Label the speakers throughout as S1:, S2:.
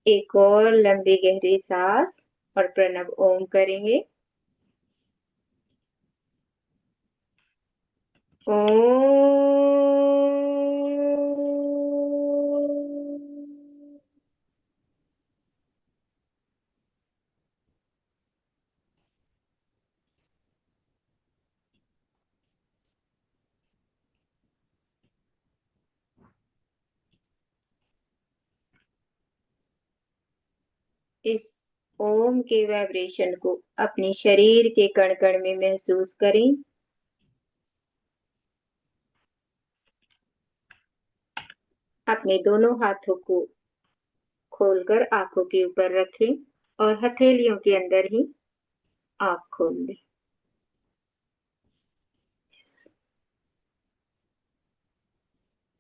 S1: एक और लंबी गहरी सांस और प्रणव ओम करेंगे। इस ओम के वाइब्रेशन को अपने शरीर के कण कण में महसूस करें। अपने दोनों हाथों को खोलकर आंखों के ऊपर रखें और हथेलियों के अंदर ही आंख खोल लें।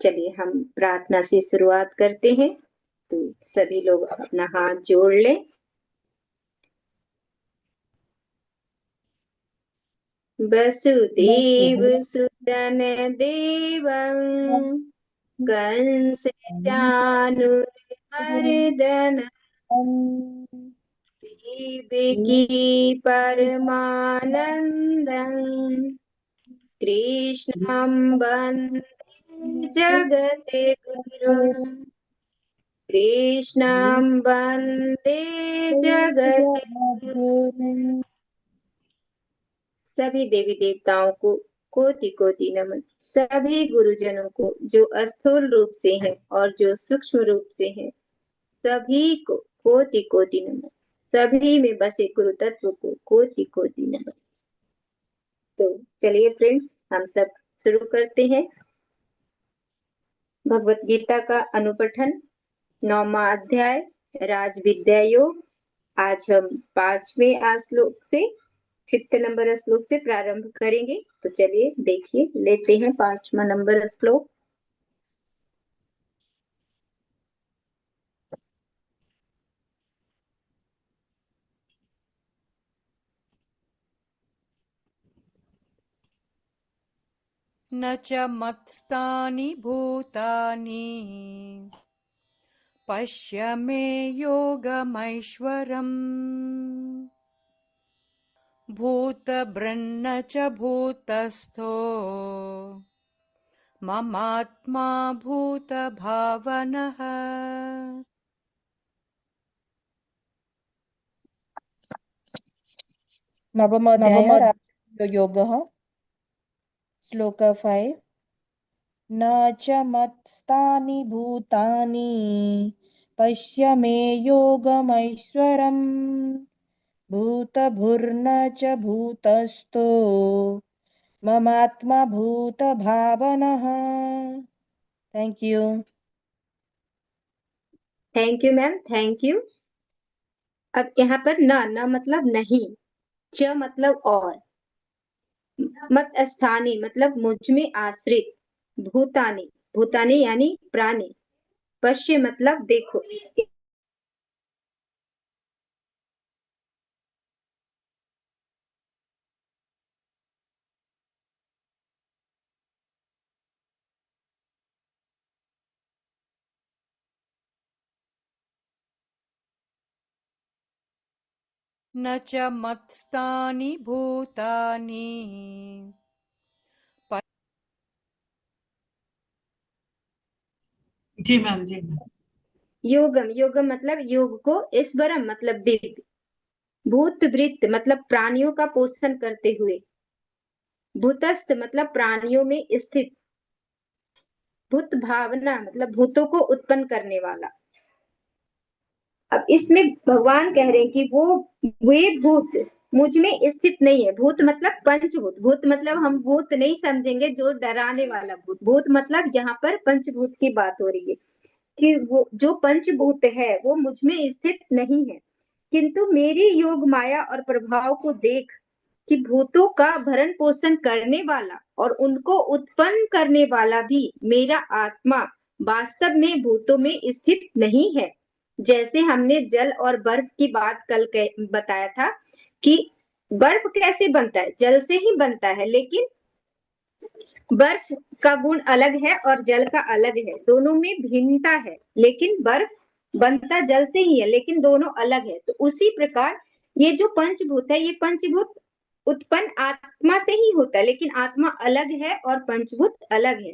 S1: चलिए हम प्रार्थना से शुरुआत करते हैं। तो सभी लोग अपना हाथ जोड़ लें। वसुदेव सुतन देवं कंस चाणूरमर्दन देवकी परमानंदं कृष्णं वन्दे जगद्गुरुं कृष्णं वन्दे जगद्गुरुं। सभी देवी देवताओं को कोटि कोटि नमन। सभी गुरुजनों को जो स्थूल रूप से हैं और जो सूक्ष्म रूप से हैं, सभी को कोटि कोटि नमन। सभी में बसे गुरु तत्व को कोटि कोटि नमन। तो चलिए फ्रेंड्स, हम सब शुरू करते हैं भगवत गीता का अनुपठन। 9वां अध्याय राज विद्या योग। आज हम 5वें श्लोक से 5th नंबर श्लोक से प्रारंभ करेंगे। तो चलिए देखिए, लेते हैं 5वां नंबर श्लोक।
S2: न च मत्स्थानि भूतानि पश्य मे योगमैश्वरम् भूतभृन्न च भूतस्थो ममात्मा भूतभावनः।
S3: नवमोऽध्याय राजयोगः। श्लोक 5। न च मत्स्थानि भूतानि पश्य मे योगमैश्वरम् भूतभुर्न च भूतस्थो ममात्मा भूतभावनः। Thank you.
S1: Thank you ma'am, thank you. अब यहाँ पर न मतलब नहीं, च मतलब और, मत स्थानी मतलब मुझ में आश्रित, भूतानी भूतानी यानी प्राणी, पश्य मतलब देखो।
S2: न च मत्स्थानि भूतानि
S4: जी मैम, जी मैम।
S1: योगम, योगम मतलब योग को, ईश्वरम मतलब दिव्य, भूत वृत्त मतलब प्राणियों का पोषण करते हुए, भूतस्थ मतलब प्राणियों में स्थित, भूत भावना मतलब भूतों को उत्पन्न करने वाला। अब इसमें भगवान कह रहे हैं कि वे भूत मुझ में स्थित नहीं है। भूत मतलब पंचभूत, भूत मतलब हम भूत नहीं समझेंगे जो डराने वाला भूत, भूत मतलब यहाँ पर पंचभूत की बात हो रही है कि वो जो पंचभूत है वो मुझ में स्थित नहीं है, किंतु मेरी योग माया और प्रभाव को देख कि भूतों का भरण पोषण करने वाला और उनको उत्पन्न करने वाला भी मेरा आत्मा वास्तव में भूतों में स्थित नहीं है। जैसे हमने जल और बर्फ की बात कल बताया था कि बर्फ कैसे बनता है, जल से ही बनता है, लेकिन बर्फ का गुण अलग है और जल का अलग है, दोनों में भिन्नता है, लेकिन बर्फ बनता जल से ही है, लेकिन दोनों अलग है। तो उसी प्रकार ये जो पंचभूत है, ये पंचभूत उत्पन्न आत्मा से ही होता है, लेकिन आत्मा अलग है और पंचभूत अलग है।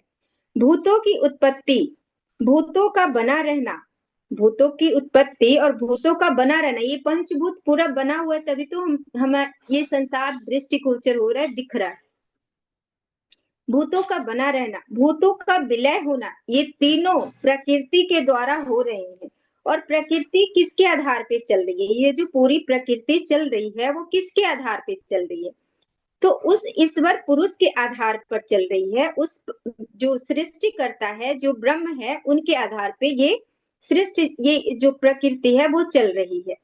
S1: भूतों की उत्पत्ति, भूतों का बना रहना, भूतों की उत्पत्ति और भूतों का बना रहना, ये पंचभूत पूरा बना हुआ है, तभी तो हम ये संसार दृष्टिगोचर हो रहा है, दिख रहा है। भूतों का बना रहना, भूतों का विलय होना, ये तीनों प्रकृति के द्वारा हो रहे हैं। और प्रकृति किसके आधार पे चल रही है? ये जो पूरी प्रकृति चल रही है वो किसके आधार पे चल रही है? तो उस ईश्वर पुरुष के आधार पर चल रही है। उस जो सृष्टि करता है, जो ब्रह्म है, उनके आधार पे ये सृष्टि, ये जो प्रकृति है वो चल रही है।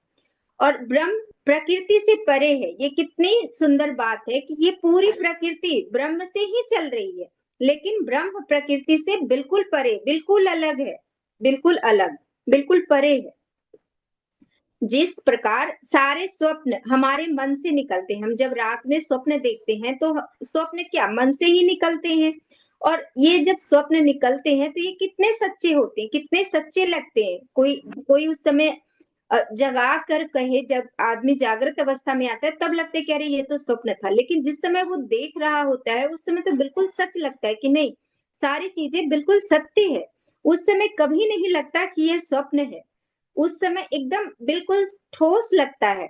S1: और ब्रह्म प्रकृति से परे है। ये कितनी सुंदर बात है कि ये पूरी प्रकृति ब्रह्म से ही चल रही है, लेकिन ब्रह्म प्रकृति से बिल्कुल परे, बिल्कुल अलग है, बिल्कुल अलग, बिल्कुल परे है। जिस प्रकार सारे स्वप्न हमारे मन से निकलते हैं, हम जब रात में स्वप्न देखते हैं तो स्वप्न क्या मन से ही निकलते हैं। और ये जब स्वप्न निकलते हैं तो ये कितने सच्चे होते हैं, कितने सच्चे लगते हैं। कोई कोई उस समय जगा कर कहे, जब आदमी जागृत अवस्था में आता है तब लगता है कि अरे ये तो स्वप्न था, लेकिन जिस समय वो देख रहा होता है उस समय तो बिल्कुल सच लगता है कि नहीं, सारी चीजें बिल्कुल सत्य है। उस समय कभी नहीं लगता कि ये स्वप्न है, उस समय एकदम बिल्कुल ठोस लगता है।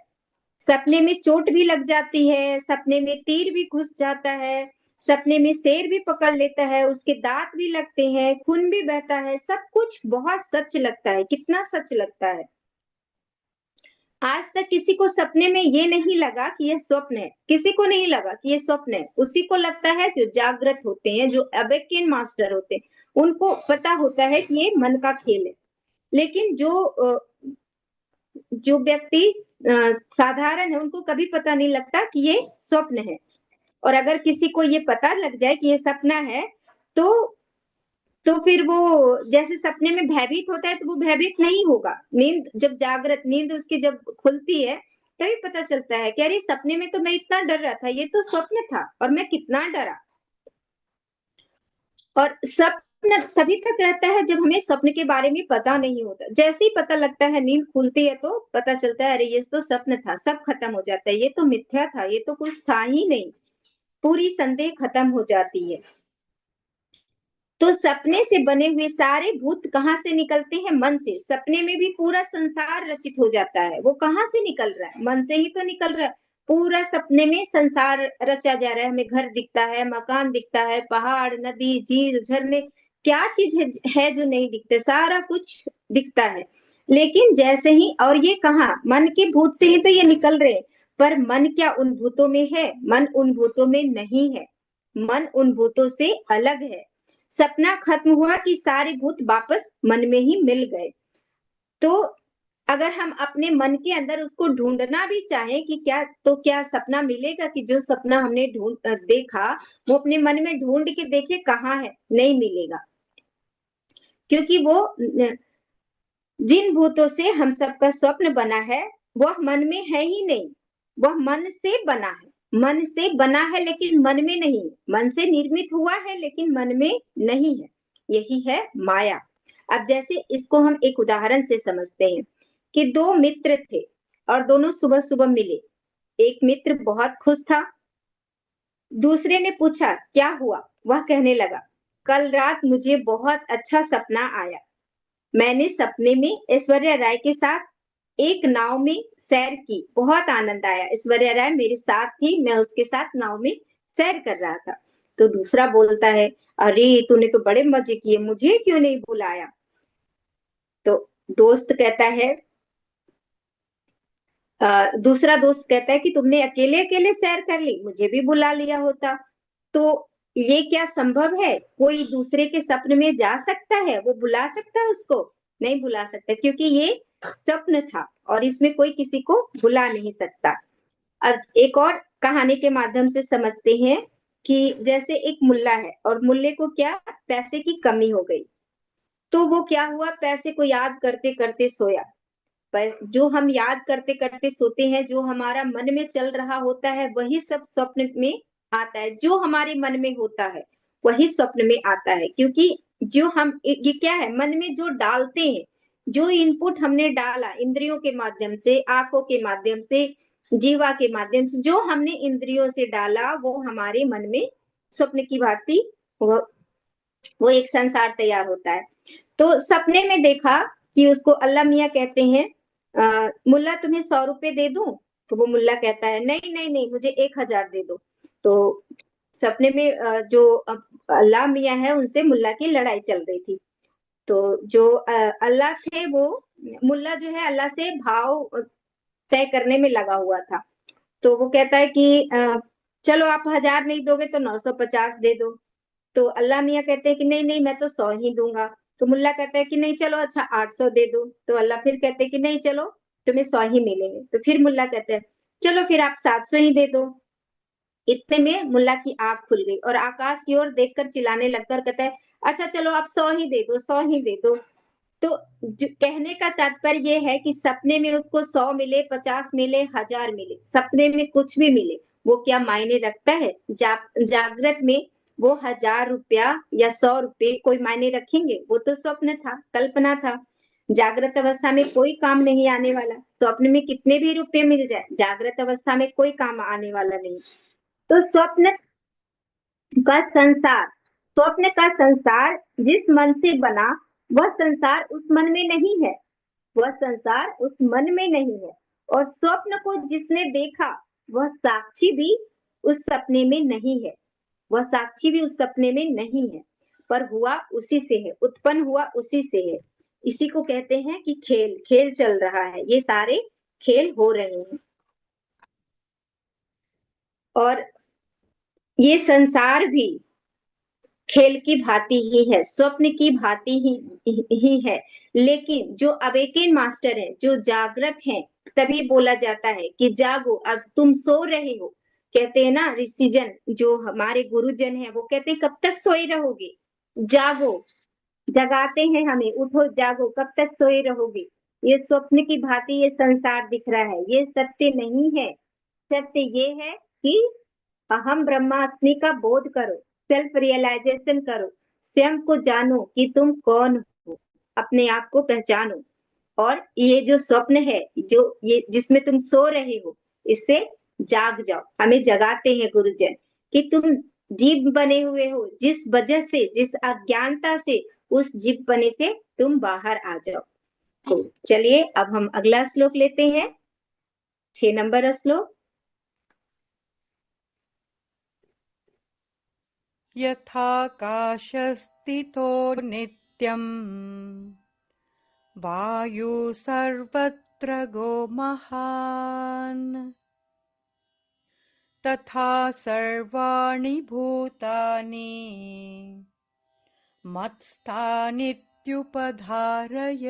S1: सपने में चोट भी लग जाती है, सपने में तीर भी घुस जाता है, सपने में शेर भी पकड़ लेता है, उसके दांत भी लगते हैं, खून भी बहता है, सब कुछ बहुत सच लगता है। कितना सच लगता है। आज तक किसी को सपने में ये नहीं लगा कि ये स्वप्न है, किसी को नहीं लगा कि ये स्वप्न है। उसी को लगता है जो जागृत होते हैं, जो अवेकन मास्टर होते हैं, उनको पता होता है कि ये मन का खेल है। लेकिन जो व्यक्ति साधारण है, उनको कभी पता नहीं लगता कि ये स्वप्न है। और अगर किसी को ये पता लग जाए कि ये सपना है, तो फिर वो जैसे सपने में भयभीत होता है, तो वो भयभीत नहीं होगा। नींद जब जागृत नींद उसकी जब खुलती है, तभी पता चलता है कि अरे सपने में तो मैं इतना डर रहा था, ये तो स्वप्न था और मैं कितना डरा। और स्वप्न तभी तक रहता है जब हमें स्वप्न के बारे में पता नहीं होता। जैसे ही पता लगता है, नींद खुलती है, तो पता चलता है अरे ये तो स्वप्न था, सब खत्म हो जाता है, ये तो मिथ्या था, ये तो कुछ था ही नहीं, पूरी संदेह खत्म हो जाती है। तो सपने से बने हुए सारे भूत कहाँ से निकलते हैं? मन से। सपने में भी पूरा संसार रचित हो जाता है, वो कहाँ से निकल रहा है? मन से ही तो निकल रहा है। पूरा सपने में संसार रचा जा रहा है, हमें घर दिखता है, मकान दिखता है, पहाड़, नदी, झील, झरने, क्या चीज है जो नहीं दिखते? सारा कुछ दिखता है। लेकिन जैसे ही, और ये कहाँ, मन के भूत से ही तो ये निकल रहे हैं। पर मन क्या उन भूतों में है? मन उन भूतों में नहीं है, मन उन भूतों से अलग है। सपना खत्म हुआ कि सारे भूत वापस मन में ही मिल गए। तो अगर हम अपने मन के अंदर उसको ढूंढना भी चाहें कि क्या, तो क्या सपना मिलेगा? कि जो सपना हमने देखा, वो अपने मन में ढूंढ के देखे कहाँ है, नहीं मिलेगा। क्योंकि वो जिन भूतों से हम सबका स्वप्न बना है, वह मन में है ही नहीं, वह मन से बना है। मन से बना है लेकिन मन में नहीं, मन से निर्मित हुआ है लेकिन मन में नहीं है। यही है माया। अब जैसे इसको हम एक उदाहरण से समझते हैं कि दो मित्र थे और दोनों सुबह सुबह मिले। एक मित्र बहुत खुश था, दूसरे ने पूछा क्या हुआ? वह कहने लगा, कल रात मुझे बहुत अच्छा सपना आया। मैंने सपने में ऐश्वर्या राय के साथ एक नाव में सैर की, बहुत आनंद आया। ऐश्वर्या राय मेरे साथ थी, मैं उसके साथ नाव में सैर कर रहा था। तो दूसरा बोलता है, अरे तूने तो बड़े मजे किए, मुझे क्यों नहीं बुलाया? तो दोस्त कहता है, दूसरा दोस्त कहता है कि तुमने अकेले अकेले सैर कर ली, मुझे भी बुला लिया होता। तो ये क्या संभव है? कोई दूसरे के सपने में जा सकता है? वो बुला सकता है उसको? नहीं बुला सकता, क्योंकि ये स्वप्न था और इसमें कोई किसी को बुला नहीं सकता। अब एक और कहानी के माध्यम से समझते हैं कि जैसे एक मुल्ला है और मुल्ले को क्या, पैसे की कमी हो गई। तो वो क्या हुआ, पैसे को याद करते करते सोया। पर जो हम याद करते करते सोते हैं, जो हमारा मन में चल रहा होता है, वही सब स्वप्न में आता है। जो हमारे मन में होता है वही स्वप्न में आता है, क्योंकि जो हम, ये क्या है, मन में जो डालते हैं, जो इनपुट हमने डाला इंद्रियों के माध्यम से, आंखों के माध्यम से, जीवा के माध्यम से, जो हमने इंद्रियों से डाला वो हमारे मन में स्वप्न की भांति वो एक संसार तैयार होता है। तो सपने में देखा कि उसको अल्लाह मियाँ कहते हैं मुल्ला तुम्हें 100 रुपए दे दूं? तो वो मुल्ला कहता है नहीं नहीं नहीं मुझे 1000 दे दो। तो सपने में जो अल्लाह मियाँ है उनसे मुल्ला की लड़ाई चल रही थी। तो जो अल्लाह थे वो मुल्ला जो है अल्लाह से भाव तय करने में लगा हुआ था। तो वो कहता है कि चलो आप 1000 नहीं दोगे तो 950 दे दो। तो अल्लाह मियाँ कहते हैं कि नहीं नहीं मैं तो 100 ही दूंगा। तो मुल्ला कहता है कि नहीं चलो अच्छा 800 दे दो। तो अल्लाह फिर कहते हैं कि नहीं चलो तुम्हें 100 ही मिलेंगे। तो फिर मुल्ला कहते हैं चलो फिर आप 700 ही दे दो। इतने में मुल्ला की आंख खुल गई और आकाश की ओर देखकर चिल्लाने लगता और कहता है अच्छा चलो आप 100 ही दे दो, 100 ही दे दो। तो कहने का तात्पर्य ये है कि सपने में उसको 100 मिले, 50 मिले, 1000 मिले, सपने में कुछ भी मिले वो क्या मायने रखता है? जागृत में वो 1000 रुपया या 100 रुपए कोई मायने रखेंगे? वो तो स्वप्न था, कल्पना था। जागृत अवस्था में कोई काम नहीं आने वाला। स्वप्न में कितने भी रुपए मिल जाए, जागृत अवस्था में कोई काम आने वाला नहीं। तो स्वप्न का संसार जिस मन से बना वह संसार उस मन में नहीं है। वह संसार उस मन में नहीं है और स्वप्न को जिसने देखा वह साक्षी भी उस सपने में नहीं है। वह साक्षी भी उस सपने में नहीं है पर हुआ उसी से है, उत्पन्न हुआ उसी से है। इसी को कहते हैं कि खेल खेल चल रहा है, ये सारे खेल हो रहे हैं। और ये संसार भी खेल की भांति ही है, स्वप्न की भांति ही है। लेकिन जो अवेकेन मास्टर है, जो जागृत है, तभी बोला जाता है कि जागो, अब तुम सो रहे हो। कहते हैं ना ऋषिजन, जो हमारे गुरुजन है वो कहते हैं कब तक सोए रहोगे, जागो, जगाते हैं हमें, उठो जागो, कब तक सोए रहोगे। ये स्वप्न की भांति ये संसार दिख रहा है, ये सत्य नहीं है। सत्य ये है कि अहम ब्रह्मास्मि का बोध करो, सेल्फ रियलाइजेशन करो, स्वयं को जानो कि तुम कौन हो, अपने आप को पहचानो। और ये जो स्वप्न है, जो ये जिसमें तुम सो रहे हो, इससे जाग जाओ। हमें जगाते हैं गुरुजन कि तुम जीव बने हुए हो, जिस वजह से, जिस अज्ञानता से, उस जीव बने से तुम बाहर आ जाओ। तो चलिए अब हम अगला श्लोक लेते हैं, 6 नंबर श्लोक।
S2: यथाकाशस्थितो नित्यम् वायु सर्वत्र गो महान् तथा सर्वाणि भूतानि मत्स्थानीत्युपधारय।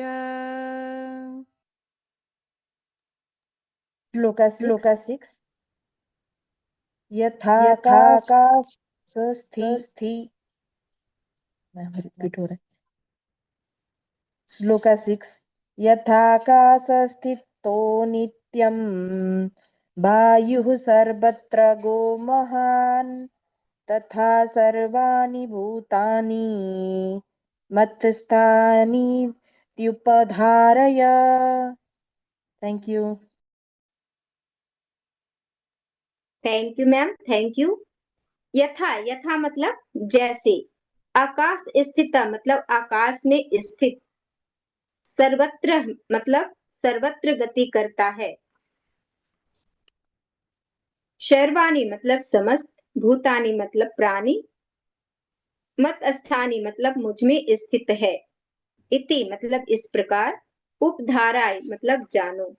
S3: श्लोक 6 यथाकाशस्थि रिपीट हो रहा है। श्लोक 6 यथाकाशस्थितो नित्यं वायुः सर्वत्र गो महान् तथा सर्वाणि भूतानि मत्स्थानीत्युपधारय। Thank you.
S1: Thank you ma'am, thank you. यथा, यथा मतलब जैसे, आकाश स्थित मतलब आकाश में स्थित, सर्वत्र मतलब सर्वत्र गति करता है, शर्वाणी मतलब समस्त, भूतानी मतलब प्राणी, मत स्थानी मतलब मुझ में स्थित है, इति मतलब इस प्रकार, उपधाराय मतलब जानो।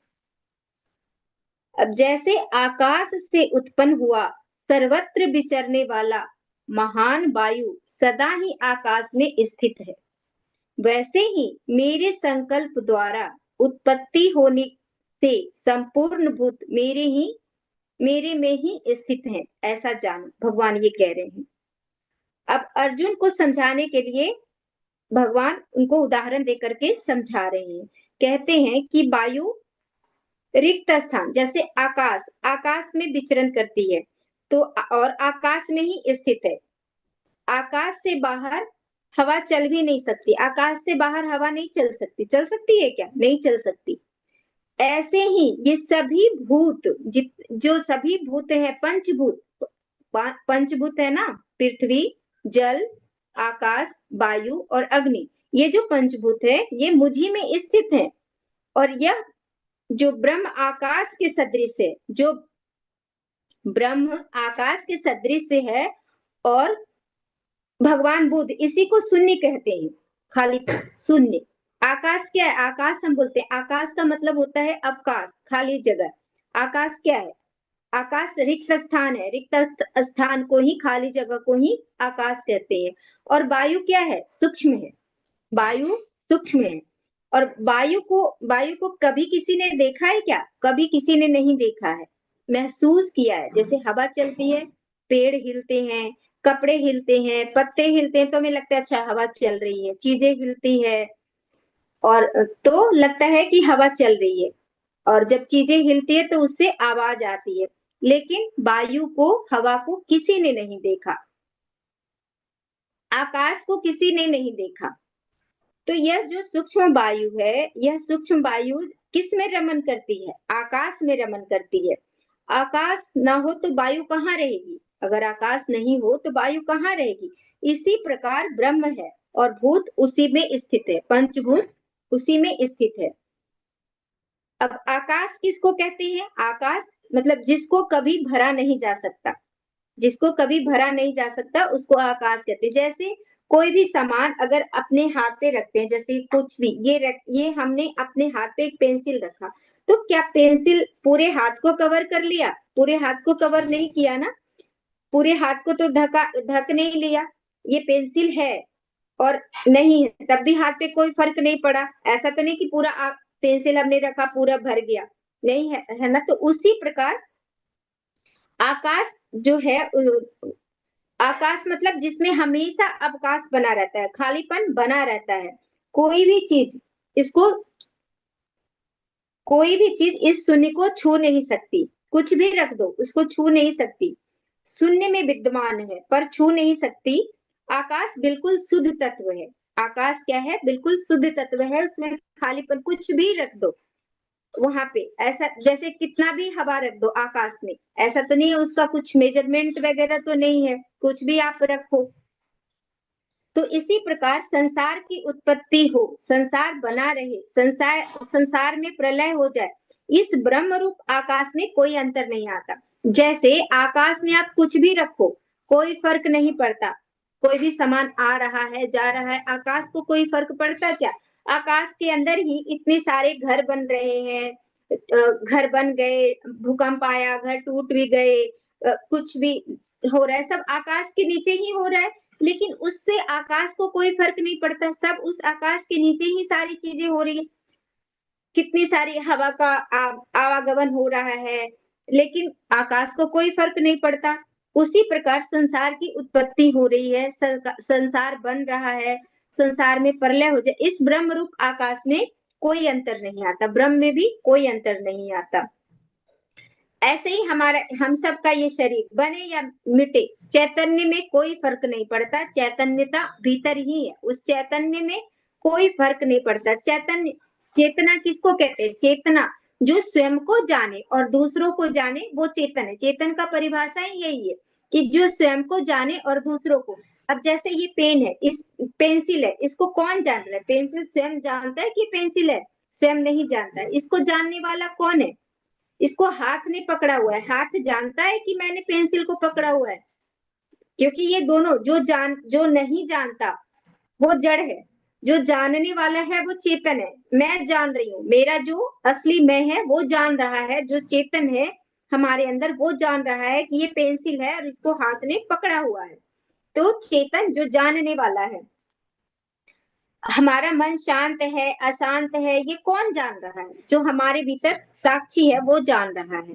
S1: अब जैसे आकाश से उत्पन्न हुआ सर्वत्र विचरने वाला महान वायु सदा ही आकाश में स्थित है, वैसे ही मेरे संकल्प द्वारा उत्पत्ति होने से संपूर्ण भूत मेरे में ही स्थित हैं, ऐसा जानो, भगवान ये कह रहे हैं। अब अर्जुन को समझाने के लिए भगवान उनको उदाहरण देकर के समझा रहे हैं। कहते हैं कि वायु रिक्त स्थान, जैसे आकाश, आकाश में विचरण करती है तो और आकाश में ही स्थित है। आकाश से बाहर हवा चल भी नहीं सकती, आकाश से बाहर हवा नहीं चल सकती है क्या? नहीं चल सकती। ऐसे ही ये सभी भूत जो सभी भूत हैं, पंचभूत, पंचभूत है ना, पृथ्वी, जल, आकाश, वायु और अग्नि, ये जो पंचभूत है ये मुझी में स्थित है। और यह जो ब्रह्म आकाश के सदृश है, जो ब्रह्म आकाश के सदृश है, और भगवान बुद्ध इसी को शून्य कहते हैं, खाली शून्य। आकाश क्या है? आकाश हम बोलते हैं, आकाश का मतलब होता है अवकाश, खाली जगह। आकाश क्या है? आकाश रिक्त स्थान है, रिक्त स्थान को ही, खाली जगह को ही आकाश कहते हैं। और वायु क्या है? सूक्ष्म है, वायु सूक्ष्म है। और वायु को कभी किसी ने देखा है क्या? कभी किसी ने नहीं देखा है, महसूस किया है। जैसे हवा चलती है, पेड़ हिलते हैं, कपड़े हिलते हैं, पत्ते हिलते हैं, तो हमें लगता है अच्छा हवा चल रही है, चीजें हिलती है और तो लगता है कि हवा चल रही है। और जब चीजें हिलती है तो उससे आवाज आती है। लेकिन वायु को, हवा को किसी ने नहीं देखा, आकाश को किसी ने नहीं देखा। तो यह जो सूक्ष्म वायु है, यह सूक्ष्म वायु किस में रमन करती है? आकाश में रमन करती है। आकाश ना हो तो वायु कहाँ रहेगी? अगर आकाश नहीं हो तो वायु कहाँ रहेगी? इसी प्रकार ब्रह्म है और भूत उसी में स्थित है, पंचभूत उसी में स्थित है। अब आकाश किसको कहते हैं? आकाश मतलब जिसको कभी भरा नहीं जा सकता, जिसको कभी भरा नहीं जा सकता उसको आकाश कहते हैं। जैसे कोई भी सामान अगर अपने हाथ पे रखते हैं, जैसे कुछ भी ये हमने अपने हाथ पे एक पेंसिल रखा, तो क्या पेंसिल पूरे हाथ को कवर कर लिया? पूरे हाथ को कवर नहीं किया ना, पूरे हाथ को तो ढक नहीं लिया। ये पेंसिल है और नहीं है तब भी हाथ पे कोई फर्क नहीं पड़ा। ऐसा तो नहीं कि पूरा पेंसिल हमने रखा पूरा भर गया, नहीं है ना। तो उसी प्रकार आकाश जो है, आकाश मतलब जिसमें हमेशा अवकाश बना रहता है, खालीपन बना रहता है। कोई भी चीज इसको कोई भी चीज इस शून्य को छू नहीं सकती, कुछ भी रख दो उसको छू नहीं सकती। शून्य में विद्यमान है पर छू नहीं सकती। आकाश बिल्कुल शुद्ध तत्व है। आकाश क्या है? बिल्कुल शुद्ध तत्व है, उसमें खालीपन, कुछ भी रख दो वहां पे। ऐसा जैसे कितना भी हवा रख दो आकाश में, ऐसा तो नहीं है उसका कुछ मेजरमेंट वगैरह तो नहीं है, कुछ भी आप रखो। तो इसी प्रकार संसार की उत्पत्ति हो, संसार बना रहे, संसार में प्रलय हो जाए, इस ब्रह्म रूप आकाश में कोई अंतर नहीं आता। जैसे आकाश में आप कुछ भी रखो, कोई फर्क नहीं पड़ता। कोई भी सामान आ रहा है, जा रहा है, आकाश को कोई फर्क पड़ता क्या? आकाश के अंदर ही इतने सारे घर बन रहे हैं, घर बन गए, भूकंप आया, घर टूट भी गए, कुछ भी हो रहा है, सब आकाश के नीचे ही हो रहा है। लेकिन उससे आकाश को कोई फर्क नहीं पड़ता, सब उस आकाश के नीचे ही सारी चीजें हो रही है। कितनी सारी हवा का आवागमन हो रहा है, लेकिन आकाश को कोई फर्क नहीं पड़ता। उसी प्रकार संसार की उत्पत्ति हो रही है, संसार बन रहा है, संसार में प्रलय हो जाए, इस ब्रह्म रूप आकाश में कोई अंतर नहीं आता, ब्रह्म में भी कोई अंतर नहीं आता। ऐसे ही हमारा, हम सब का ये शरीर बने या मिटे, चैतन्य में कोई फर्क नहीं पड़ता, चैतन्यता भीतर ही है, उस चैतन्य में कोई फर्क नहीं पड़ता। चैतन्य, चेतना किसको कहते हैं? चेतना जो स्वयं को जाने और दूसरों को जाने, वो चेतन है। चेतन का परिभाषा ही यही है कि जो स्वयं को जाने और दूसरों को। अब जैसे ये पेन है, इस पेंसिल है, इसको कौन जान रहा है? पेंसिल स्वयं जानता है कि पेंसिल है? स्वयं नहीं जानता है। इसको जानने वाला कौन है? इसको हाथ ने पकड़ा हुआ है, हाथ जानता है कि मैंने पेंसिल को पकड़ा हुआ है? क्योंकि ये दोनों, जो नहीं जानता वो जड़ है, जो जानने वाला है वो चेतन है। मैं जान रही हूँ, मेरा जो असली मैं है वो जान रहा है, जो चेतन है हमारे अंदर वो जान रहा है कि ये पेंसिल है और इसको हाथ ने पकड़ा हुआ है। तो चेतन जो जानने वाला है। हमारा मन शांत है अशांत है, ये कौन जान रहा है? जो हमारे भीतर साक्षी है वो जान रहा है।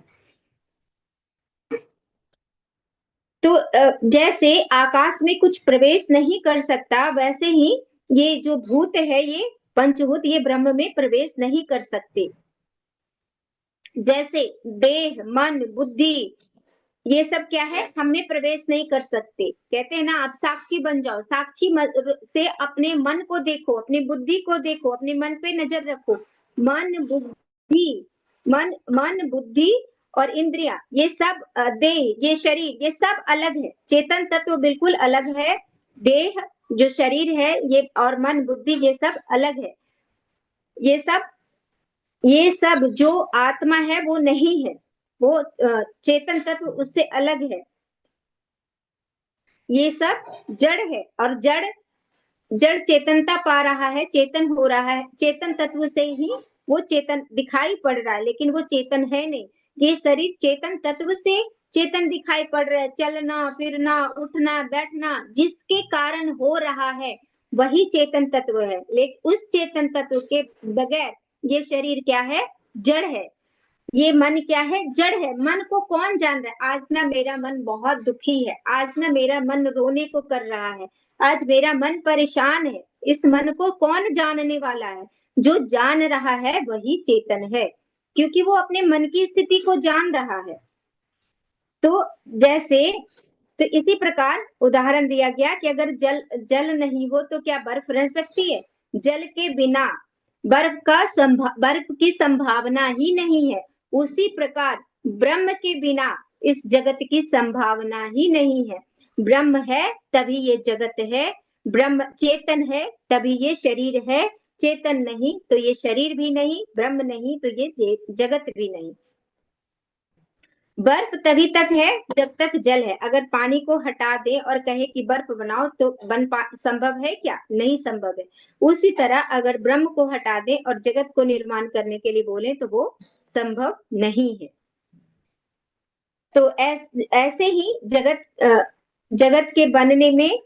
S1: तो जैसे आकाश में कुछ प्रवेश नहीं कर सकता, वैसे ही ये जो भूत है, ये पंचभूत, ये ब्रह्म में प्रवेश नहीं कर सकते। जैसे देह, मन, बुद्धि, ये सब क्या है, हम में प्रवेश नहीं कर सकते। कहते हैं ना, आप साक्षी बन जाओ, साक्षी से अपने मन को देखो, अपनी बुद्धि को देखो, अपने मन पे नजर रखो। मन बुद्धि और इंद्रिया, ये सब देह, ये शरीर, ये सब अलग है। चेतन तत्व बिल्कुल अलग है। देह जो शरीर है ये और मन बुद्धि ये सब अलग है। ये सब जो आत्मा है वो नहीं है, वो चेतन तत्व उससे अलग है। ये सब जड़ है और जड़ चेतनता पा रहा है, चेतन हो रहा है। चेतन तत्व से ही वो चेतन दिखाई पड़ रहा है, लेकिन वो चेतन है नहीं। ये शरीर चेतन तत्व से चेतन दिखाई पड़ रहा है। चलना फिरना उठना बैठना जिसके कारण हो रहा है वही चेतन तत्व है। लेकिन उस चेतन तत्व के बगैर ये शरीर क्या है, जड़ है। ये मन क्या है, जड़ है। मन को कौन जान रहा है? आज ना मेरा मन बहुत दुखी है, आज ना मेरा मन रोने को कर रहा है, आज मेरा मन परेशान है। इस मन को कौन जानने वाला है? जो जान रहा है वही चेतन है, क्योंकि वो अपने मन की स्थिति को जान रहा है। तो जैसे तो इसी प्रकार उदाहरण दिया गया कि अगर जल नहीं हो तो क्या बर्फ रह सकती है? जल के बिना बर्फ की संभावना ही नहीं है। उसी प्रकार ब्रह्म के बिना इस जगत की संभावना ही नहीं है। ब्रह्म है तभी ये जगत है, ब्रह्म चेतन है तभी ये शरीर है। चेतन नहीं तो ये शरीर भी नहीं, ब्रह्म नहीं तो ये जगत भी नहीं। बर्फ तभी तक है जब तक जल है। अगर पानी को हटा दे और कहे कि बर्फ बनाओ तो संभव है क्या? नहीं संभव है। उसी तरह अगर ब्रह्म को हटा दे और जगत को निर्माण करने के लिए बोले तो वो संभव नहीं है। तो ऐसे ही जगत के बनने में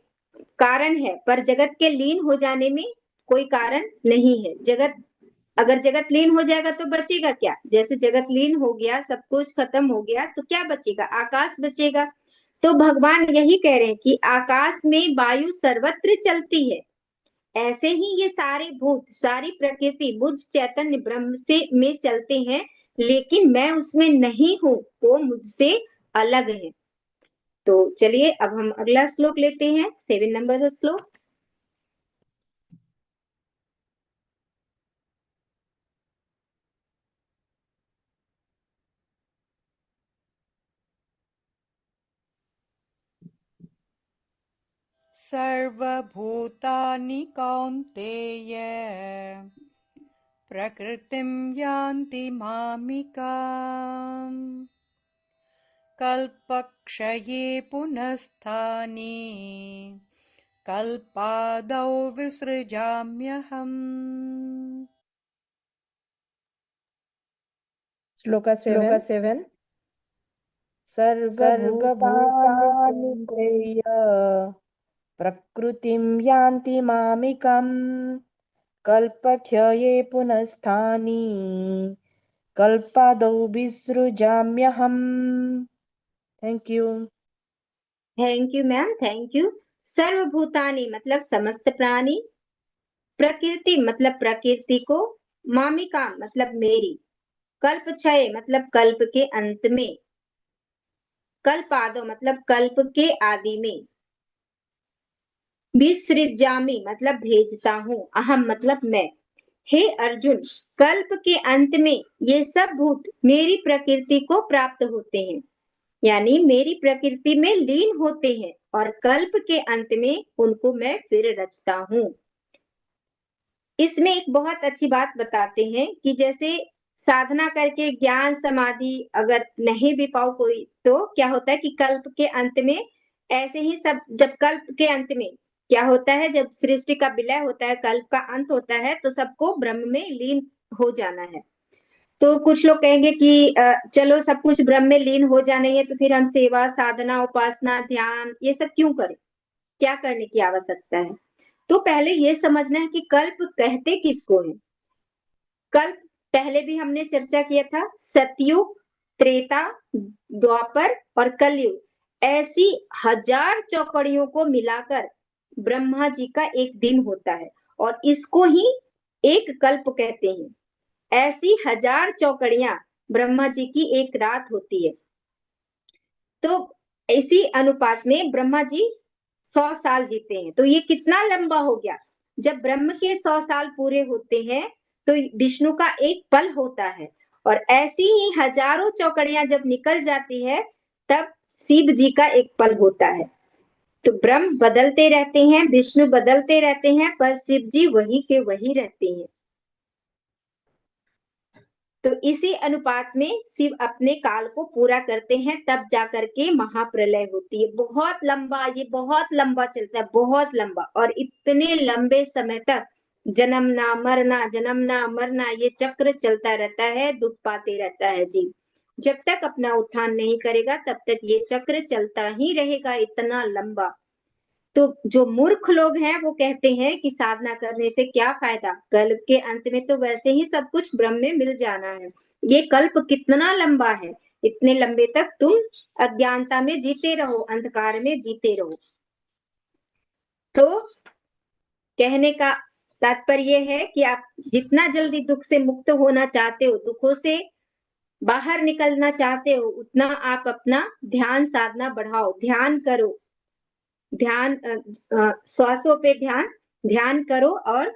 S1: कारण है, पर जगत के लीन हो जाने में कोई कारण नहीं है। अगर जगत लीन हो जाएगा तो बचेगा क्या? जैसे जगत लीन हो गया, सब कुछ खत्म हो गया तो क्या बचेगा? आकाश बचेगा। तो भगवान यही कह रहे हैं कि आकाश में वायु सर्वत्र चलती है, ऐसे ही ये सारे भूत, सारी प्रकृति मुझ चैतन्य ब्रह्म से में चलते हैं, लेकिन मैं उसमें नहीं हूँ, वो मुझसे अलग है। तो चलिए अब हम अगला श्लोक लेते हैं, 7 नंबर का श्लोक।
S2: सर्वभूतानि कौन्तेय प्रकृतिं यान्ति मामिकाम् कल्पक्षये पुनस्तानि कल्पादौ विसृजाम्यहम्।
S3: श्लोका 7 सर्वभूतानि कौन्तेय प्रकृतिं यान्ति मामिकम् कल्पक्षये पुनस्तानि कल्पादौ विसृजाम्यहम्। Thank you.
S1: Thank you ma'am, thank you. सर्वभूतानि मतलब समस्त प्राणी, प्रकृति मतलब प्रकृति को, मामिका मतलब मेरी, कल्पक्षय मतलब कल्प के अंत में, कल्पादो मतलब कल्प के आदि में, विसृजामि मतलब भेजता हूँ, अहम मतलब मैं। हे अर्जुन, कल्प के अंत में ये सब भूत मेरी प्रकृति को प्राप्त होते हैं, यानी मेरी प्रकृति में लीन होते हैं, और कल्प के अंत में उनको मैं फिर रचता हूँ। इसमें एक बहुत अच्छी बात बताते हैं कि जैसे साधना करके ज्ञान समाधि अगर नहीं भी पाओ कोई, तो क्या होता है कि कल्प के अंत में ऐसे ही सब, जब कल्प के अंत में क्या होता है, जब सृष्टि का विलय होता है, कल्प का अंत होता है, तो सबको ब्रह्म में लीन हो जाना है। तो कुछ लोग कहेंगे कि चलो सब कुछ ब्रह्म में लीन हो जाना है तो फिर हम सेवा साधना उपासना ध्यान ये सब क्यों करें, क्या करने की आवश्यकता है? तो पहले ये समझना है कि कल्प कहते किसको है। कल्प पहले भी हमने चर्चा किया था, सतयुग, त्रेता, द्वापर और कलयुग, ऐसी 1000 चौकड़ियों को मिलाकर ब्रह्मा जी का एक दिन होता है, और इसको ही एक कल्प कहते हैं। ऐसी 1000 चौकड़ियां ब्रह्मा जी की एक रात होती है। तो इसी अनुपात में ब्रह्मा जी 100 साल जीते हैं। तो ये कितना लंबा हो गया। जब ब्रह्म के 100 साल पूरे होते हैं तो विष्णु का एक पल होता है, और ऐसी ही हजारों चौकड़ियां जब निकल जाती है तब शिव जी का एक पल होता है। तो ब्रह्म बदलते रहते हैं, विष्णु बदलते रहते हैं, पर शिव जी वही के वही रहते हैं। तो इसी अनुपात में शिव अपने काल को पूरा करते हैं, तब जाकर के महाप्रलय होती है। बहुत लंबा, ये बहुत लंबा चलता है, बहुत लंबा। और इतने लंबे समय तक जन्मना मरना, जन्मना मरना, ये चक्र चलता रहता है, दुख पाते रहता है जीव। जब तक अपना उत्थान नहीं करेगा तब तक ये चक्र चलता ही रहेगा, इतना लंबा। तो जो मूर्ख लोग हैं वो कहते हैं कि साधना करने से क्या फायदा, कल्प के अंत में तो वैसे ही सब कुछ ब्रह्म में मिल जाना है। ये कल्प कितना लंबा है, इतने लंबे तक तुम अज्ञानता में जीते रहो, अंधकार में जीते रहो। तो कहने का तात्पर्य है कि आप जितना जल्दी दुख से मुक्त होना चाहते हो, दुखों से बाहर निकलना चाहते हो, उतना आप अपना ध्यान साधना बढ़ाओ, ध्यान करो, ध्यान श्वासों पे ध्यान करो, और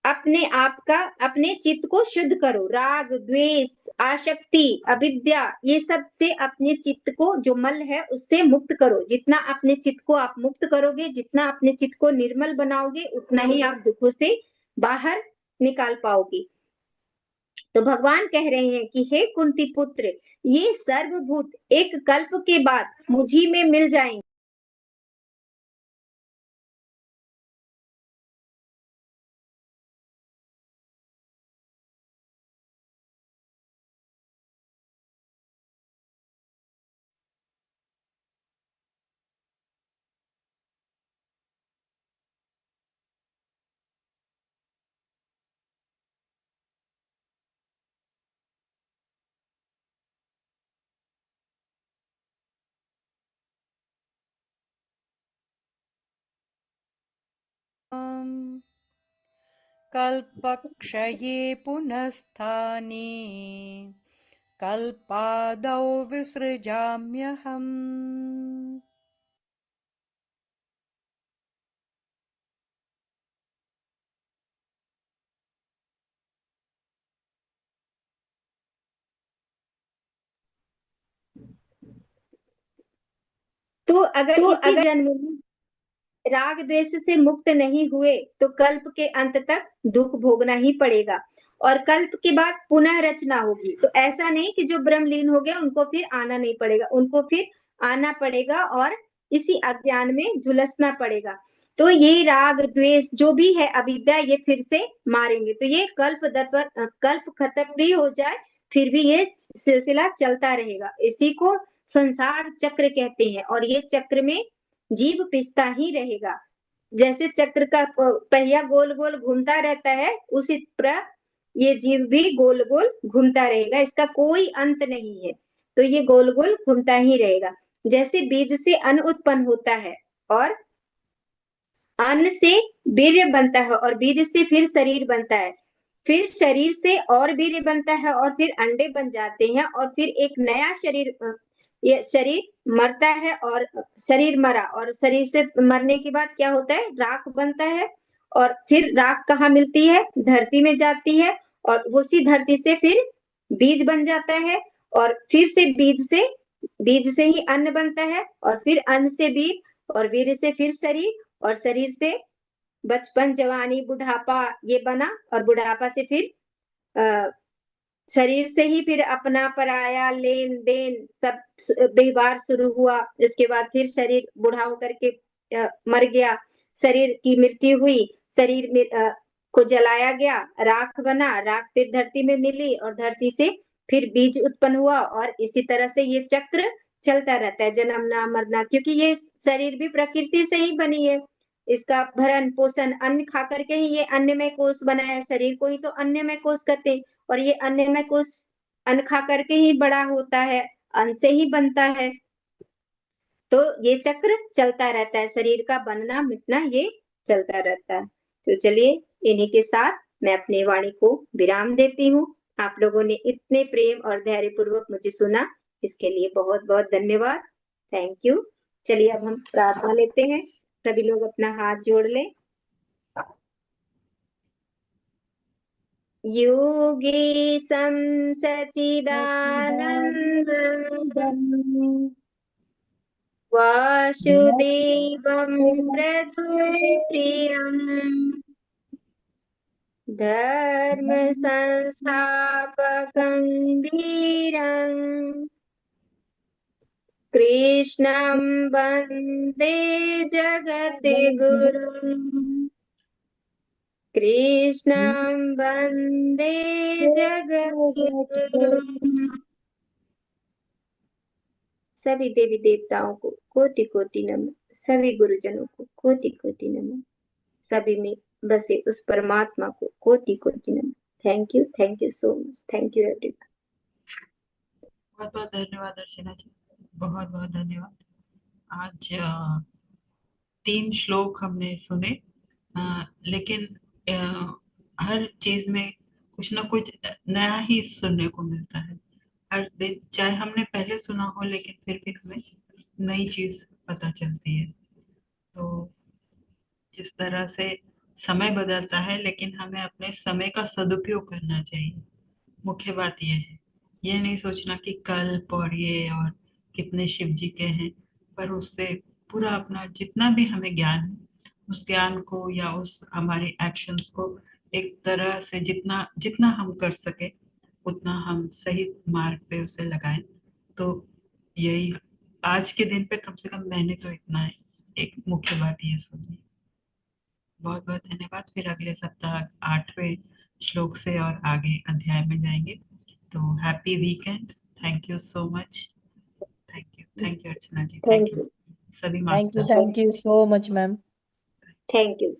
S1: अपने आप का, अपने चित्त को शुद्ध करो। राग द्वेष आसक्ति अविद्या, ये सब से अपने चित्त को, जो मल है उससे मुक्त करो। जितना अपने चित्त को आप मुक्त करोगे, जितना अपने चित्त को निर्मल बनाओगे, उतना ही आप दुखों से बाहर निकाल पाओगे। तो भगवान कह रहे हैं कि हे कुंती पुत्र, ये सर्वभूत एक कल्प के बाद मुझी में मिल जाएंगे।
S2: कल्पक्षये पुनस्तानि कल्पादौ विसृजाम्यहम्।
S1: तो अगर इसी जन्म में राग द्वेष से मुक्त नहीं हुए तो कल्प के अंत तक दुख भोगना ही पड़ेगा, और कल्प के बाद पुनः रचना होगी। तो ऐसा नहीं कि जो ब्रह्मलीन हो गए उनको फिर आना नहीं पड़ेगा, उनको फिर आना पड़ेगा और इसी अज्ञान में झुलसना पड़ेगा। तो ये राग द्वेष जो भी है अविद्या, ये फिर से मारेंगे। तो ये कल्प खत्म भी हो जाए फिर भी ये सिलसिला चलता रहेगा। इसी को संसार चक्र कहते हैं, और ये चक्र में जीव पिसता ही रहेगा। जैसे चक्र का पहिया गोल गोल घूमता रहता है, उसी तरह ये जीव भी गोल गोल घूमता रहेगा, इसका कोई अंत नहीं है। तो ये गोल गोल घूमता ही रहेगा। जैसे बीज से अन्न उत्पन्न होता है, और अन्न से वीर्य बनता है, और वीर्य से फिर शरीर बनता है, फिर शरीर से और वीर्य बनता है, और फिर अंडे बन जाते हैं, और फिर एक नया शरीर, ये शरीर मरता है, और शरीर मरा, और शरीर से मरने के बाद क्या होता है, राख बनता है। और फिर राख कहाँ मिलती है, धरती में जाती है, और उसी धरती से फिर बीज बन जाता है, और फिर से बीज से ही अन्न बनता है, और फिर अन्न से वीर, और वीर से फिर शरीर, और शरीर से बचपन जवानी बुढ़ापा ये बना, और बुढ़ापा से फिर शरीर से ही फिर अपना पराया लेन देन सब व्यवहार शुरू हुआ। उसके बाद फिर शरीर बूढ़ा होकर के मर गया, शरीर की मृत्यु हुई, शरीर में को जलाया गया, राख बना, राख फिर धरती में मिली, और धरती से फिर बीज उत्पन्न हुआ, और इसी तरह से ये चक्र चलता रहता है, जन्मना मरना। क्योंकि ये शरीर भी प्रकृति से ही बनी है, इसका भरण पोषण अन्न खा करके ही ये अन्नमय कोश बना है, शरीर को ही तो अन्नमय कोश कहते हैं। और ये अन्नमय कोश अन्न खा करके ही बड़ा होता है, अन्न से ही बनता है। तो ये चक्र चलता रहता है, शरीर का बनना मिटना ये चलता रहता है। तो चलिए इन्हीं के साथ मैं अपनी वाणी को विराम देती हूँ। आप लोगों ने इतने प्रेम और धैर्य पूर्वक मुझे सुना, इसके लिए बहुत बहुत धन्यवाद। Thank you. चलिए अब हम प्रार्थना लेते हैं। सभी लोग अपना हाथ जोड़ लें। योगेशं सच्चिदानन्दं वासुदेवं व्रजप्रियं धर्मसंस्थापकं वीरं कृष्णं वन्दे जगद्गुरुम् कृष्णं वन्दे जगद्गुरुम्। सभी देवी देवताओं को कोटि कोटि नमन, सभी गुरुजनों को कोटि कोटि नमन, सभी में बसे उस परमात्मा को कोटि कोटि नमन। Thank you so much. Thank you everyone.
S4: बहुत बहुत धन्यवाद अर्चना जी, बहुत बहुत धन्यवाद। आज 3 श्लोक हमने सुने, लेकिन हर चीज में कुछ ना कुछ नया ही सुनने को मिलता है हर दिन, चाहे हमने पहले सुना हो लेकिन फिर भी हमें नई चीज पता चलती है। तो जिस तरह से समय बदलता है, लेकिन हमें अपने समय का सदुपयोग करना चाहिए। मुख्य बात यह है, ये नहीं सोचना कि कल पढ़िए और कितने शिव जी के हैं, पर उससे पूरा अपना जितना भी हमें ज्ञान है, उस ज्ञान को या उस हमारे एक्शंस को एक तरह से जितना जितना हम कर सके उतना हम सही मार्ग पे उसे लगाएं। तो यही आज के दिन पे कम से कम मैंने तो इतना है, एक मुख्य बात ये सुनी। बहुत बहुत धन्यवाद। फिर अगले सप्ताह 8वें श्लोक से और आगे अध्याय में जाएंगे। तो happy weekend. Thank you so much. Thank you Archana ji, thank
S1: thank
S4: you
S1: you
S4: सभी
S3: thank
S4: masters.
S3: You so much ma'am.
S1: Thank you.